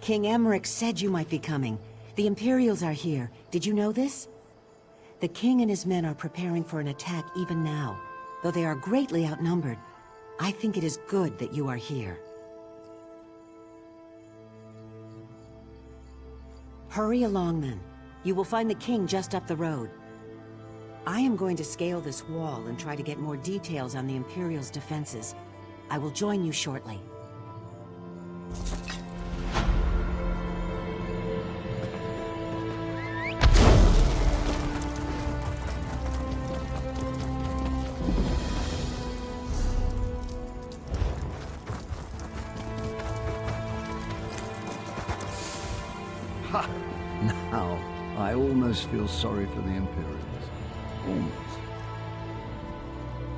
King Emmerich said you might be coming. The Imperials are here. Did you know this? The king and his men are preparing for an attack even now. Though they are greatly outnumbered, I think it is good that you are here. Hurry along then. You will find the king just up the road. I am going to scale this wall and try to get more details on the Imperials' defenses. I will join you shortly. Ha! Now, I almost feel sorry for the Imperials. Almost.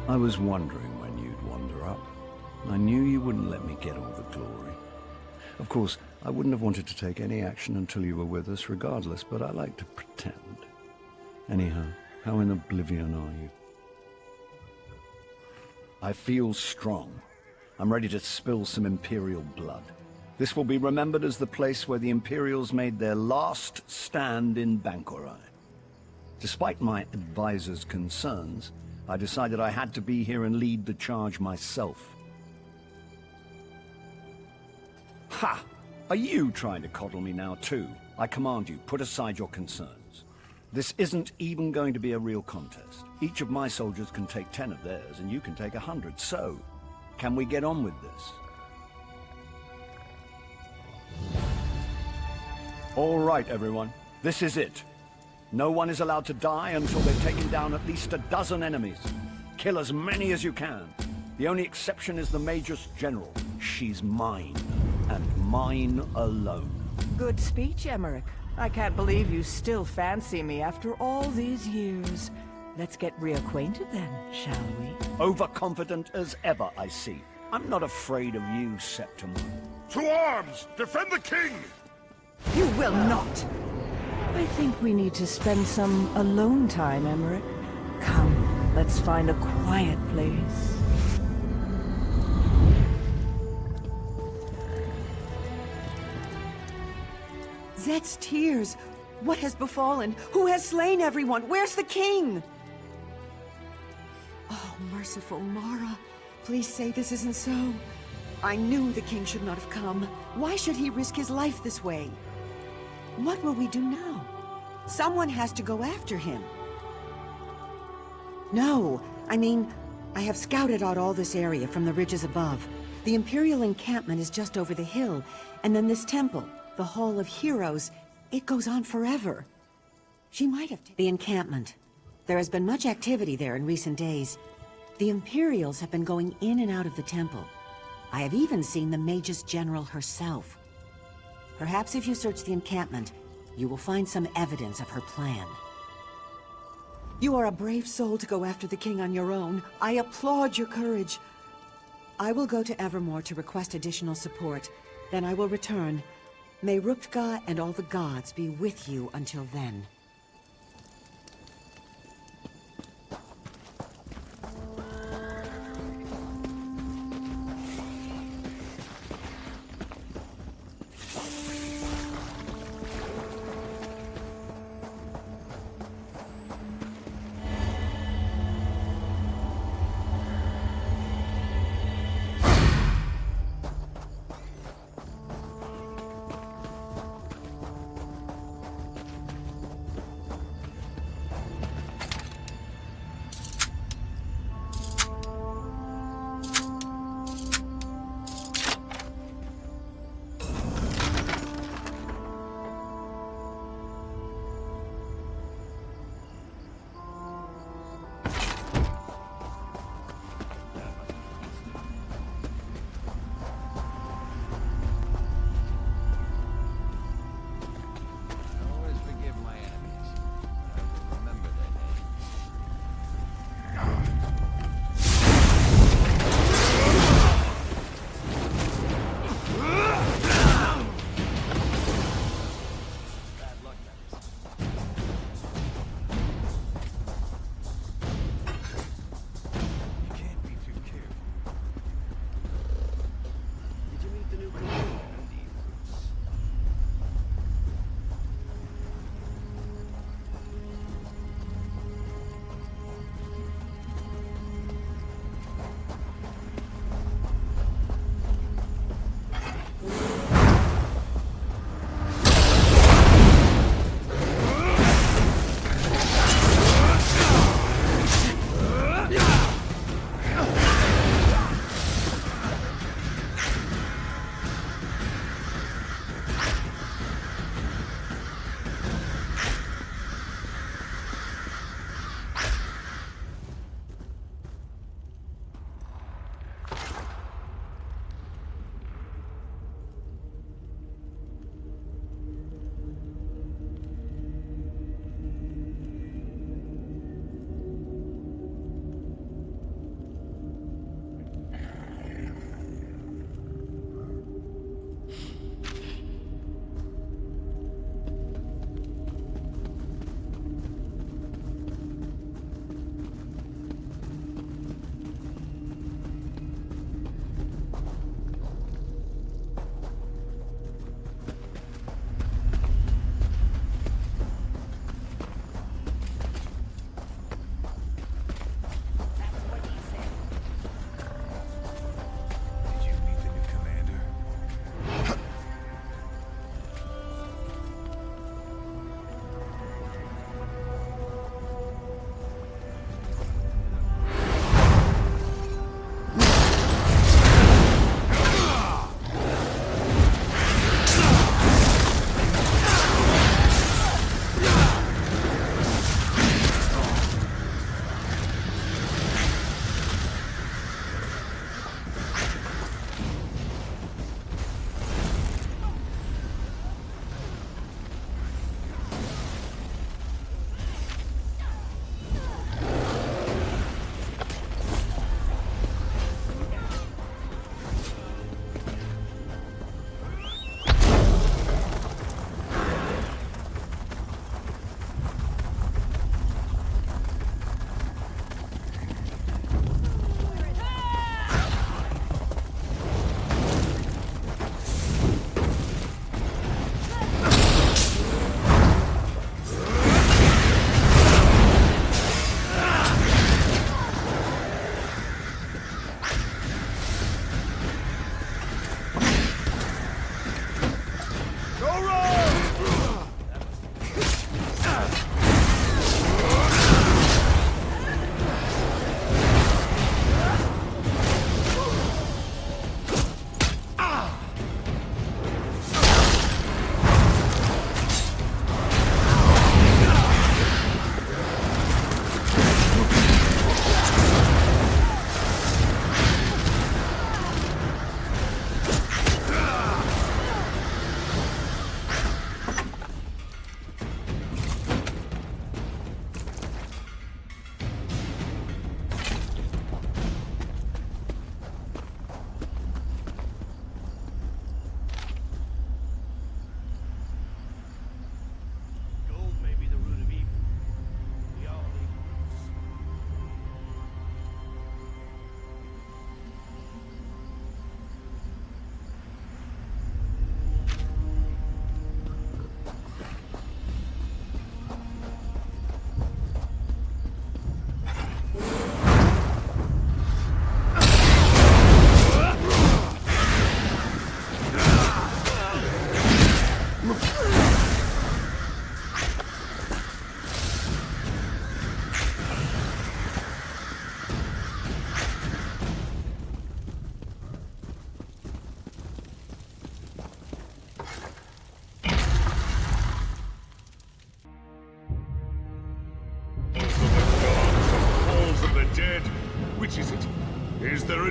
I was wondering when you'd wander up. I knew you wouldn't let me get all the glory. Of course, I wouldn't have wanted to take any action until you were with us regardless, but I like to pretend. Anyhow, how in oblivion are you? I feel strong. I'm ready to spill some Imperial blood. This will be remembered as the place where the Imperials made their last stand in Bangkorai. Despite my advisor's concerns, I decided I had to be here and lead the charge myself. Ha! Are you trying to coddle me now too? I command you, put aside your concerns. This isn't even going to be a real contest. Each of my soldiers can take 10 of theirs, and you can take 100. So, can we get on with this? All right, everyone. This is it. No one is allowed to die until they've taken down at least a dozen enemies. Kill as many as you can. The only exception is the Magus General. She's mine, and mine alone. Good speech, Emmerich. I can't believe you still fancy me after all these years. Let's get reacquainted then, shall we? Overconfident as ever, I see. I'm not afraid of you, Septimus. To arms! Defend the king! You will not! I think we need to spend some alone time, Emmerich. Come, let's find a quiet place. Zet's tears! What has befallen? Who has slain everyone? Where's the king? Oh, merciful Mara. Please say this isn't so. I knew the king should not have come. Why should he risk his life this way? What will we do now? Someone has to go after him. No, I mean, I have scouted out all this area from the ridges above. The Imperial encampment is just over the hill, and then this temple, the Hall of Heroes, it goes on forever. She might have the encampment. There has been much activity there in recent days. The Imperials have been going in and out of the temple. I have even seen the Magus General herself. Perhaps if you search the encampment, you will find some evidence of her plan. You are a brave soul to go after the king on your own. I applaud your courage. I will go to Evermore to request additional support. Then I will return. May Ruptga and all the gods be with you until then.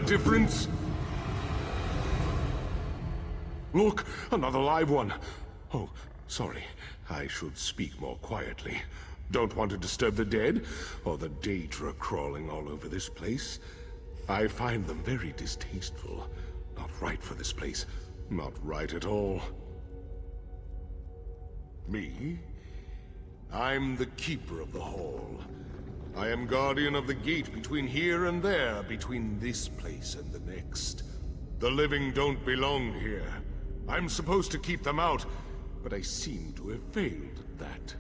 difference? Look, another live one. Oh, sorry. I should speak more quietly. Don't want to disturb the dead, or the Daedra crawling all over this place. I find them very distasteful. Not right for this place. Not right at all. Me? I'm the keeper of the hall. I am guardian of the gate between here and there, between this place and the next. The living don't belong here. I'm supposed to keep them out, but I seem to have failed at that.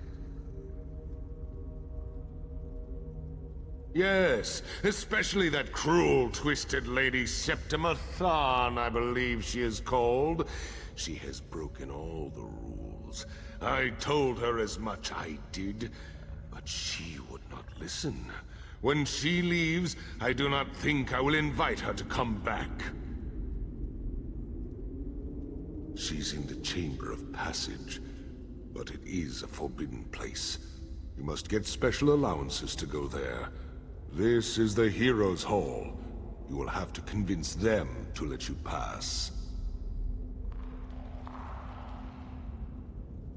Yes, especially that cruel, twisted lady Septima Tharn, I believe she is called. She has broken all the rules. I told her as much, I did, but she would not listen. When she leaves, I do not think I will invite her to come back. She's in the Chamber of Passage, but it is a forbidden place. You must get special allowances to go there. This is the Heroes' Hall. You will have to convince them to let you pass.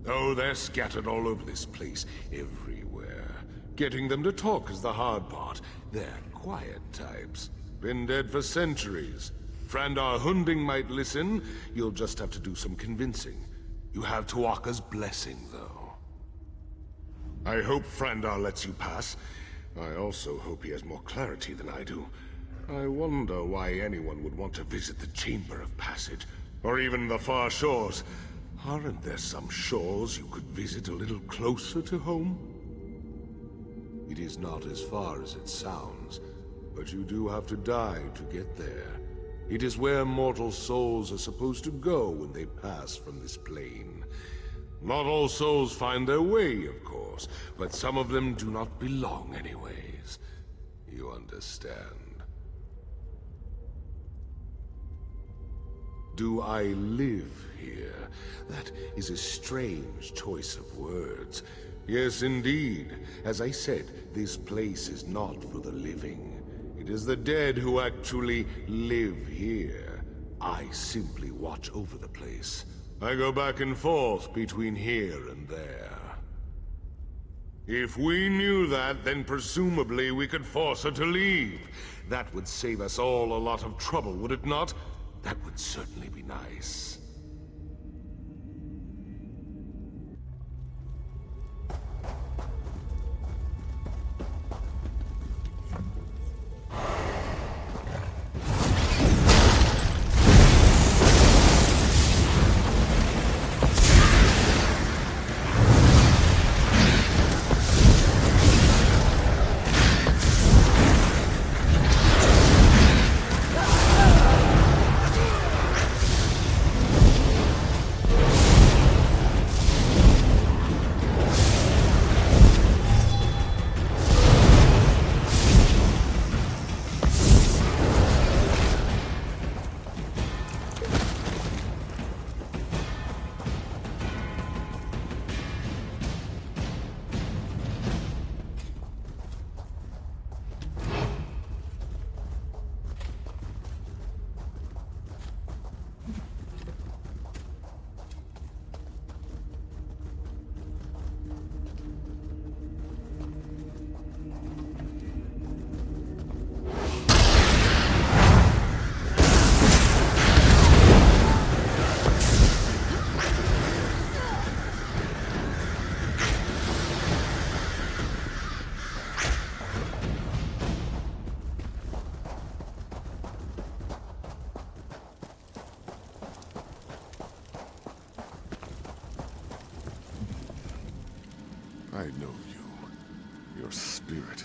Oh, they're scattered all over this place, everywhere. Getting them to talk is the hard part. They're quiet types. Been dead for centuries. Frandar Hunding might listen. You'll just have to do some convincing. You have Tuaka's blessing, though. I hope Frandar lets you pass. I also hope he has more clarity than I do. I wonder why anyone would want to visit the Chamber of Passage, or even the far shores. Aren't there some shores you could visit a little closer to home? It is not as far as it sounds, but you do have to die to get there. It is where mortal souls are supposed to go when they pass from this plane. Not all souls find their way, of course, but some of them do not belong anyways. You understand? Do I live here? That is a strange choice of words. Yes, indeed. As I said, this place is not for the living. It is the dead who actually live here. I simply watch over the place. I go back and forth between here and there. If we knew that, then presumably we could force her to leave. That would save us all a lot of trouble, would it not? That would certainly be nice. I know you. Your spirit.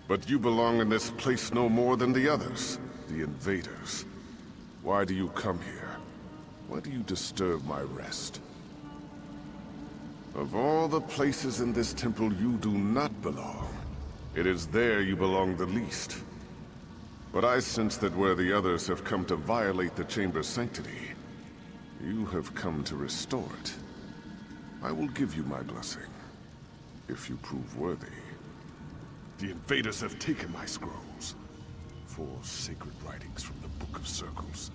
But you belong in this place no more than the others. The invaders. Why do you come here? Why do you disturb my rest? Of all the places in this temple you do not belong, it is there you belong the least. But I sense that where the others have come to violate the chamber's sanctity, you have come to restore it. I will give you my blessing, if you prove worthy. The invaders have taken my scrolls, 4 sacred writings from the Book of Circles.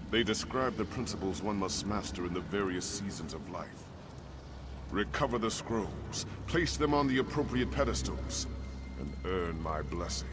They describe the principles one must master in the various seasons of life. Recover the scrolls, place them on the appropriate pedestals, and earn my blessing.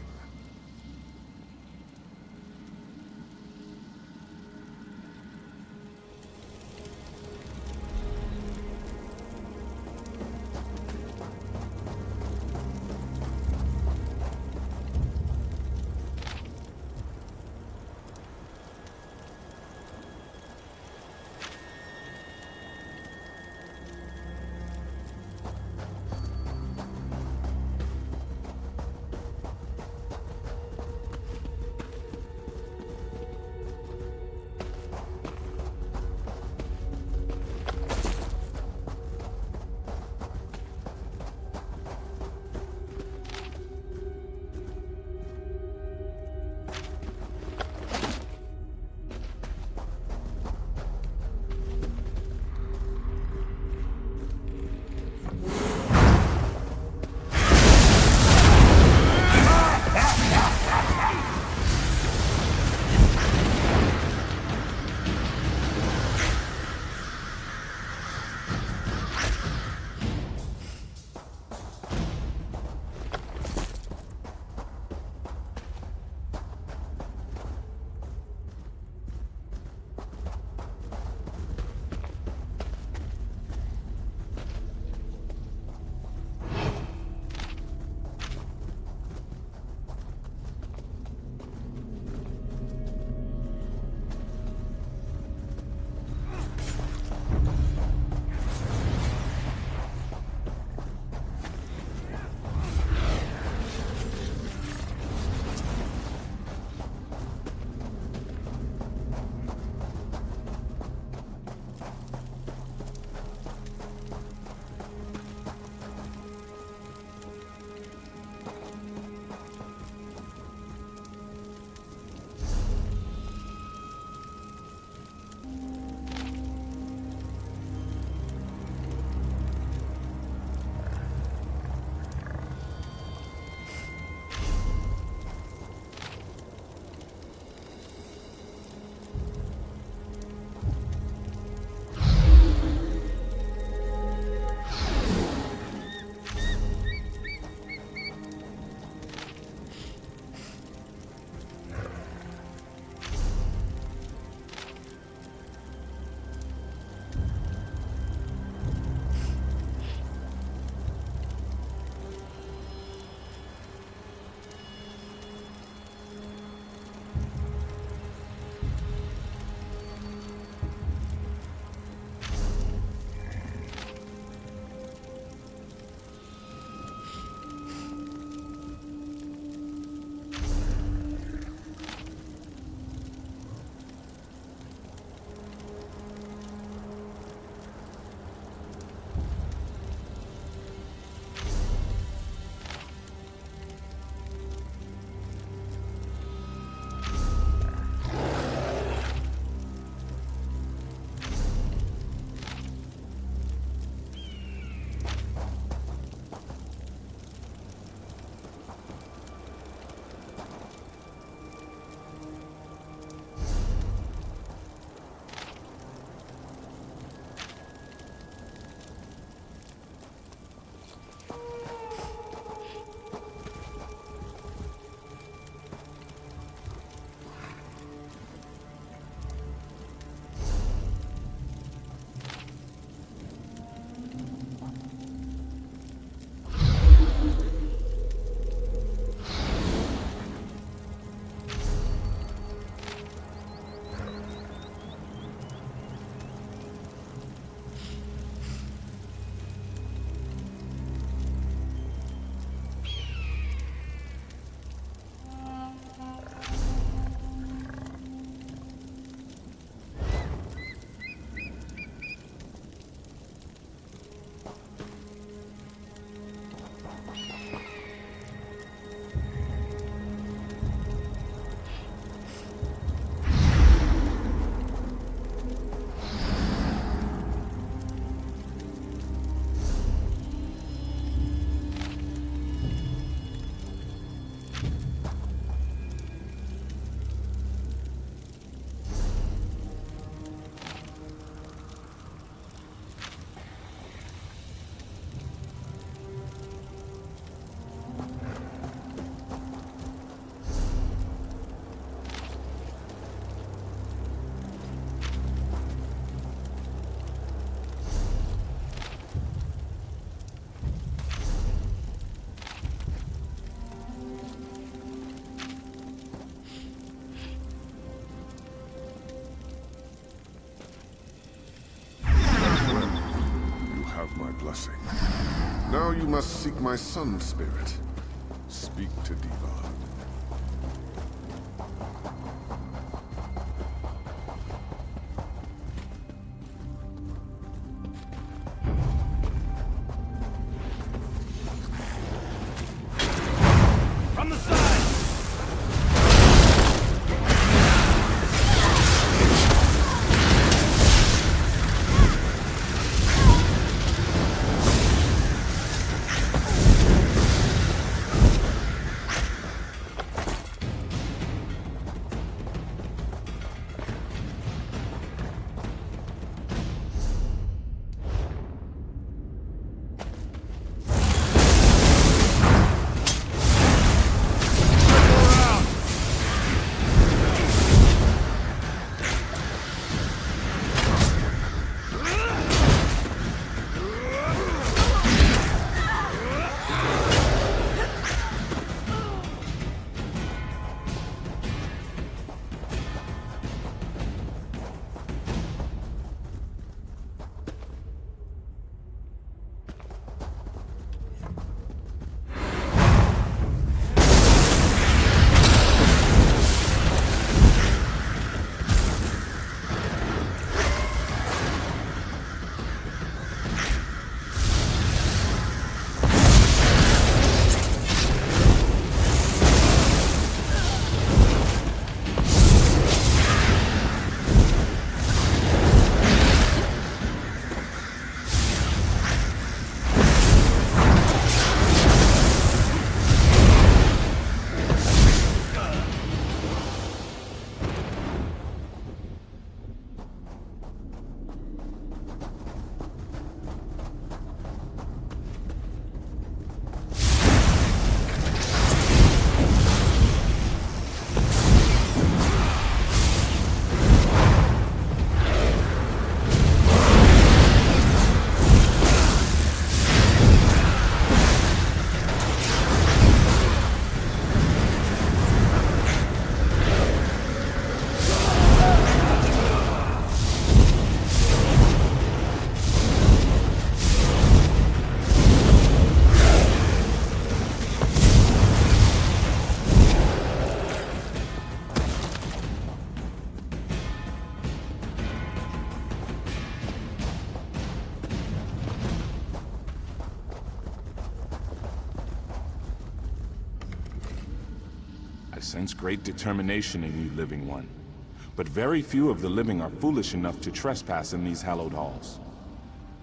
my blessing. Now you must seek my sun spirit. Speak to Diva. From the side! I sense great determination in you, Living One. But very few of the living are foolish enough to trespass in these hallowed halls.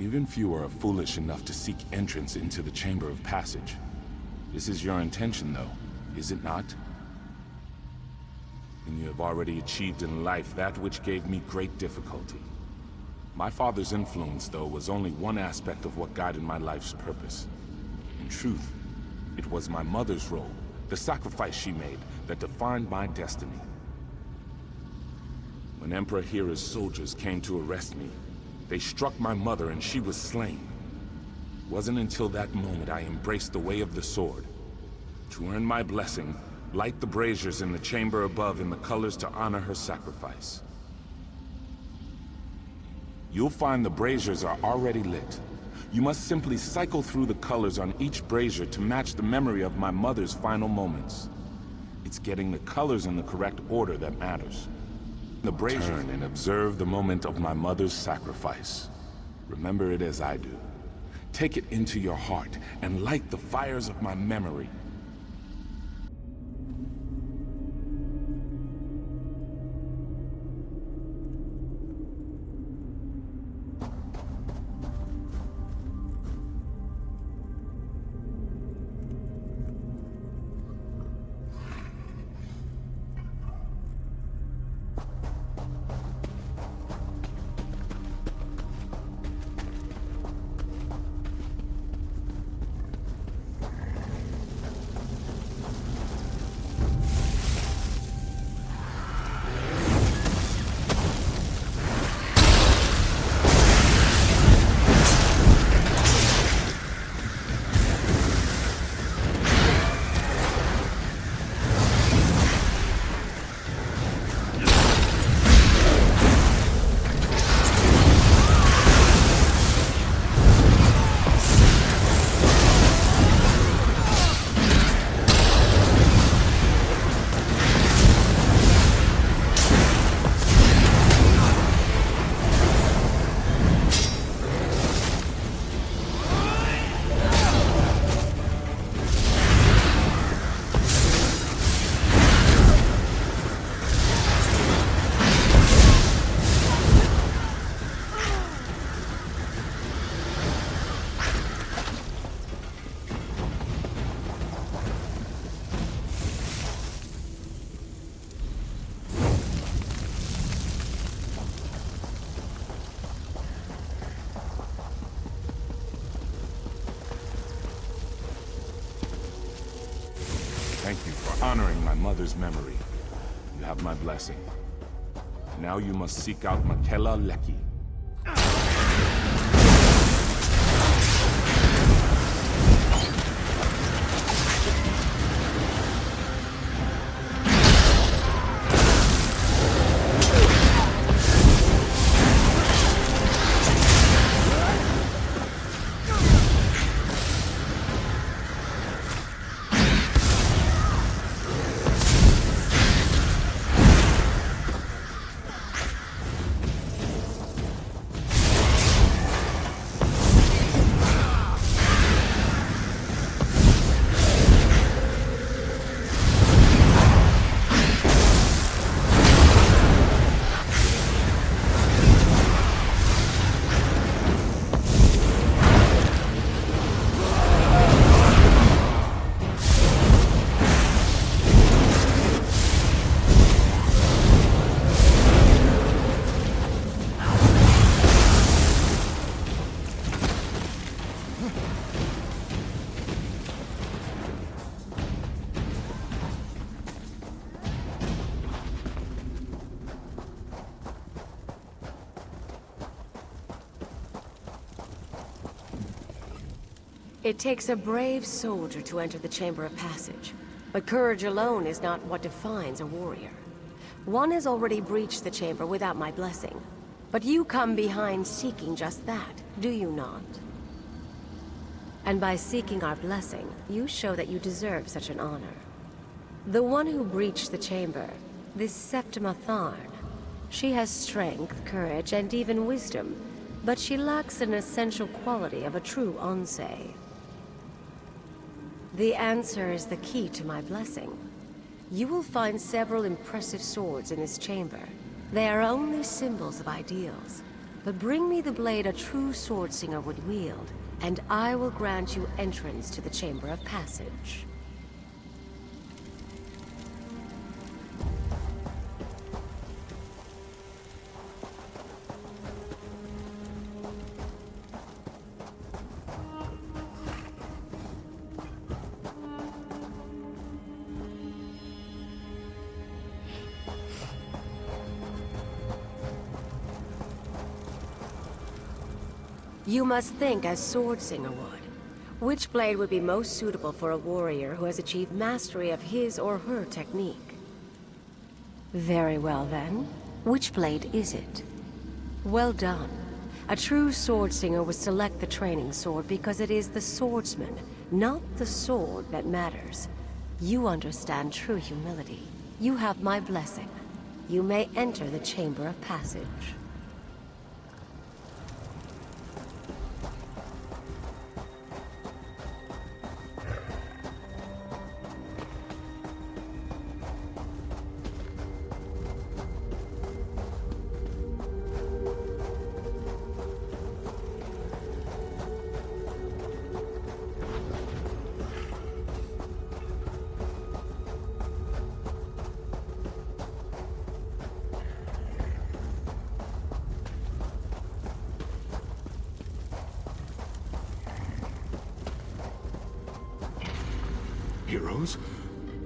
Even fewer are foolish enough to seek entrance into the Chamber of Passage. This is your intention, though, is it not? And you have already achieved in life that which gave me great difficulty. My father's influence, though, was only one aspect of what guided my life's purpose. In truth, it was my mother's role, the sacrifice she made, that defined my destiny. When Emperor Hira's soldiers came to arrest me, they struck my mother and she was slain. It wasn't until that moment I embraced the way of the sword. To earn my blessing, light the braziers in the chamber above in the colors to honor her sacrifice. You'll find the braziers are already lit. You must simply cycle through the colors on each brazier to match the memory of my mother's final moments. It's getting the colors in the correct order that matters. The brazier turn and observe the moment of my mother's sacrifice. Remember it as I do. Take it into your heart and light the fires of my memory. for honoring my mother's memory. You have my blessing. Now you must seek out Makela Leki. It takes a brave soldier to enter the Chamber of Passage, but courage alone is not what defines a warrior. One has already breached the chamber without my blessing, but you come behind seeking just that, do you not? And by seeking our blessing, you show that you deserve such an honor. The one who breached the chamber, this Septima Tharn, she has strength, courage, and even wisdom, but she lacks an essential quality of a true Onse. The answer is the key to my blessing. You will find several impressive swords in this chamber. They are only symbols of ideals. But bring me the blade a true swordslinger would wield, and I will grant you entrance to the Chamber of Passage. You must think as Swordslinger would. Which blade would be most suitable for a warrior who has achieved mastery of his or her technique? Very well then. Which blade is it? Well done. A true Swordslinger would select the training sword because it is the swordsman, not the sword, that matters. You understand true humility. You have my blessing. You may enter the Chamber of Passage. Heroes?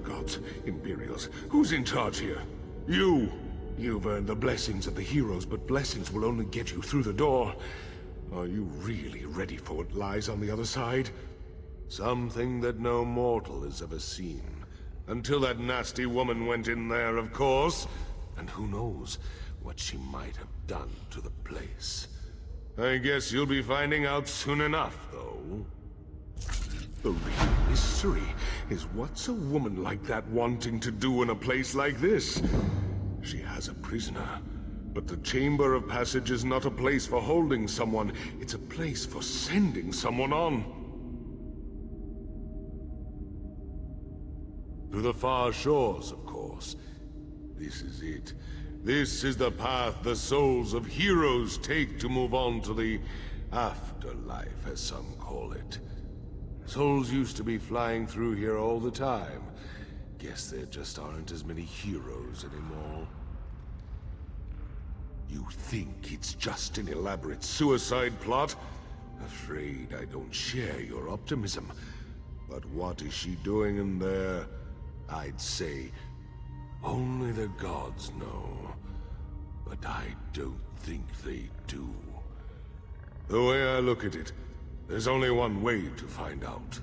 Gods, Imperials, who's in charge here? You! You've earned the blessings of the heroes, but blessings will only get you through the door. Are you really ready for what lies on the other side? Something that no mortal has ever seen. Until that nasty woman went in there, of course. And who knows what she might have done to the place. I guess you'll be finding out soon enough, though. The real mystery is what's a woman like that wanting to do in a place like this? She has a prisoner, but the Chamber of Passage is not a place for holding someone, it's a place for sending someone on. To the far shores, of course. This is it. This is the path the souls of heroes take to move on to the afterlife, as some call it. Souls used to be flying through here all the time. Guess there just aren't as many heroes anymore. You think it's just an elaborate suicide plot? Afraid I don't share your optimism. But what is she doing in there? I'd say only the gods know. But I don't think they do. The way I look at it, there's only one way to find out.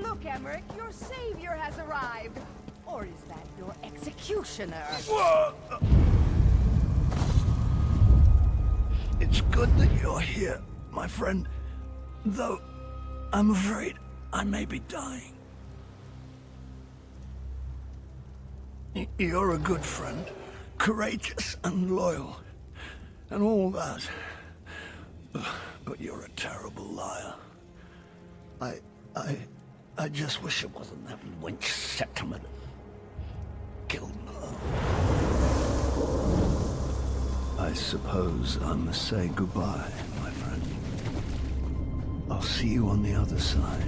Look, Emmerich, your savior has arrived. Or is that your executioner? It's good that you're here, my friend. Though, I'm afraid I may be dying. You're a good friend, courageous and loyal, and all that. But you're a terrible liar. I just wish it wasn't that wench Septima that killed her. I suppose I must say goodbye, my friend. I'll see you on the other side.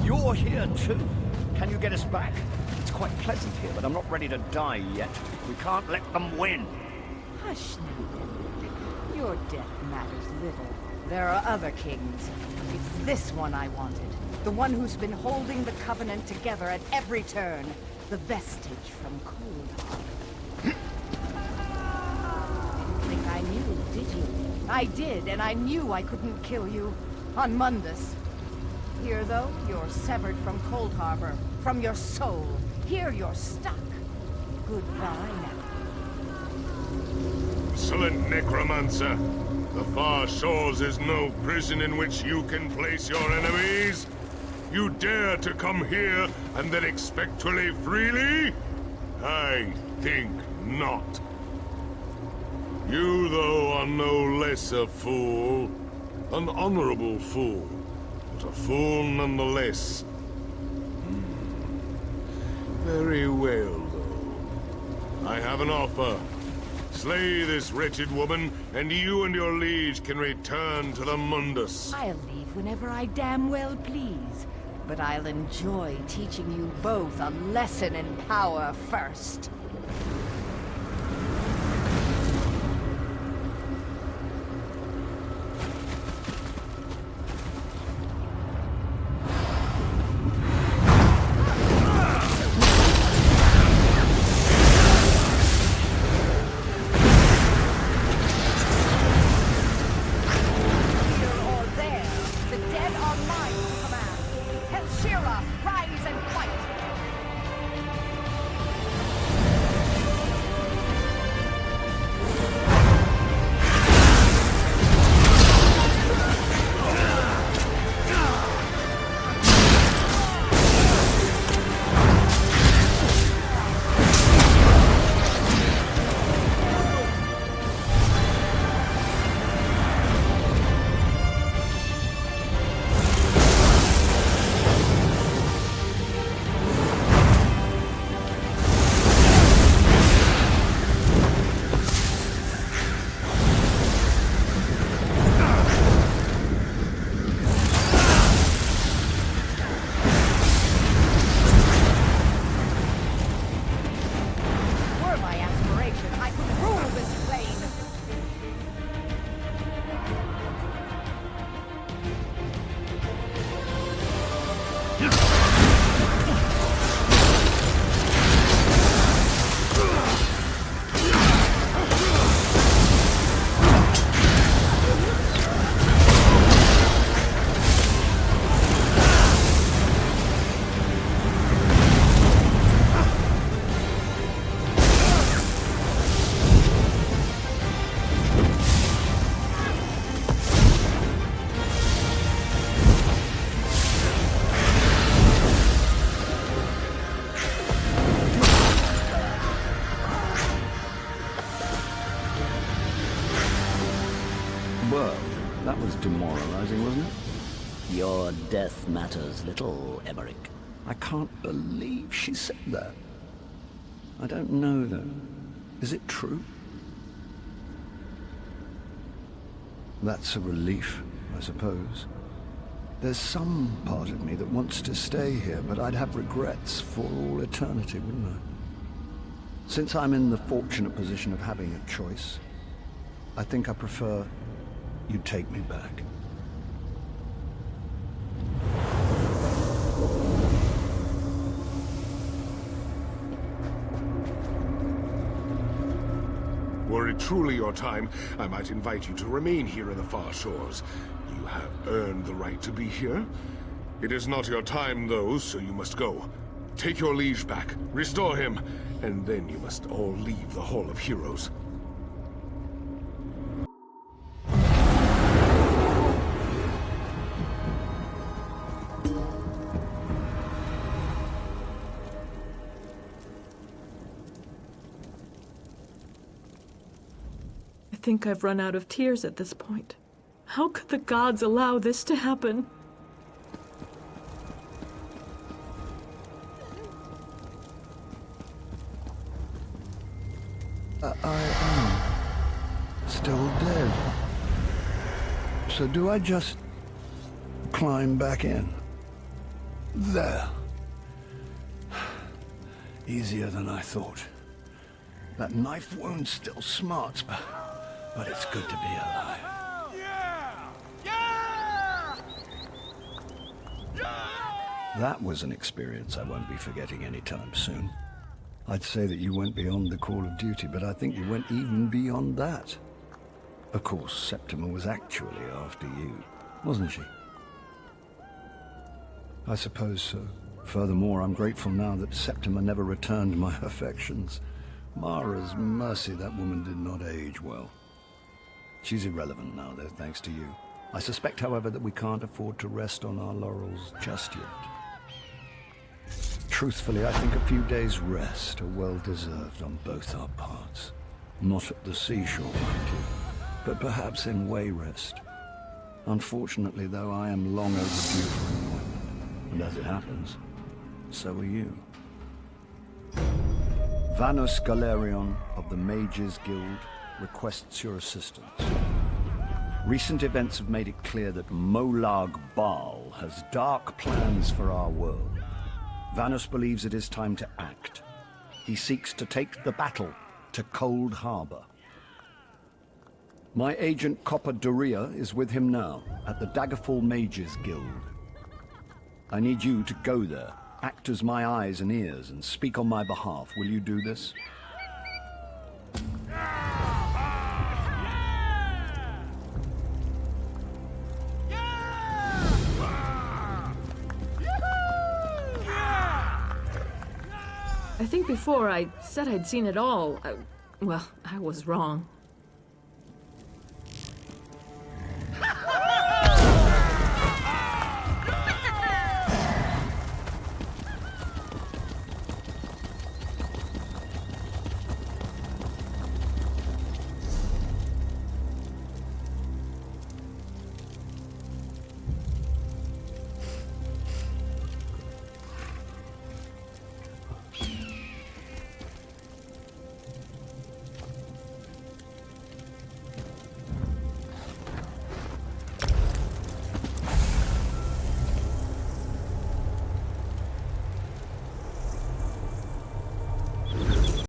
You're here too. Can you get us back? It's quite pleasant here, but I'm not ready to die yet. We can't let them win. Hush now, Emmerich. Your death matters little. There are other kings. It's this one I wanted. The one who's been holding the Covenant together at every turn. The vestige from Cold Didn't think I knew, did you? I did, and I knew I couldn't kill you. On Mundus. Here, though, you're severed from Cold Harbor, from your soul. Here you're stuck. Goodbye now. Excellent necromancer. The far shores is no prison in which you can place your enemies. You dare to come here and then expect to live freely? I think not. You, though, are no less a fool. An honorable fool. But a fool nonetheless. Very well, though. I have an offer. Slay this wretched woman, and you and your liege can return to the Mundus. I'll leave whenever I damn well please. But I'll enjoy teaching you both a lesson in power first. was demoralizing, wasn't it? Your death matters little, Emmerich. I can't believe she said that. I don't know, though. Is it true? That's a relief, I suppose. There's some part of me that wants to stay here, but I'd have regrets for all eternity, wouldn't I? Since I'm in the fortunate position of having a choice, I think I prefer you take me back. Were it truly your time, I might invite you to remain here in the far shores. You have earned the right to be here. It is not your time, though, so you must go. Take your liege back, restore him, and then you must all leave the Hall of Heroes. I think I've run out of tears at this point. How could the gods allow this to happen? I am still dead. So do I just climb back in? There. Easier than I thought. That knife wound still smarts, but it's good to be alive. That was an experience I won't be forgetting anytime soon. I'd say that you went beyond the call of duty, but I think you went even beyond that. Of course, Septima was actually after you, wasn't she? I suppose so. Furthermore, I'm grateful now that Septima never returned my affections. Mara's mercy, that woman did not age well. She's irrelevant now, though, thanks to you. I suspect, however, that we can't afford to rest on our laurels just yet. Truthfully, I think a few days' rest are well-deserved on both our parts. Not at the seashore, mind you, but perhaps in Wayrest. Unfortunately, though, I am long overdue for an appointment. And as it happens, so are you. Vanus Galerion of the Mages Guild requests your assistance. Recent events have made it clear that Molag Bal has dark plans for our world. Vanus believes it is time to act. He seeks to take the battle to Cold Harbor. My agent Copper Doria is with him now at the Daggerfall Mages Guild. I need you to go there, act as my eyes and ears, and speak on my behalf. Will you do this? I think before I said I'd seen it all. Well, I was wrong.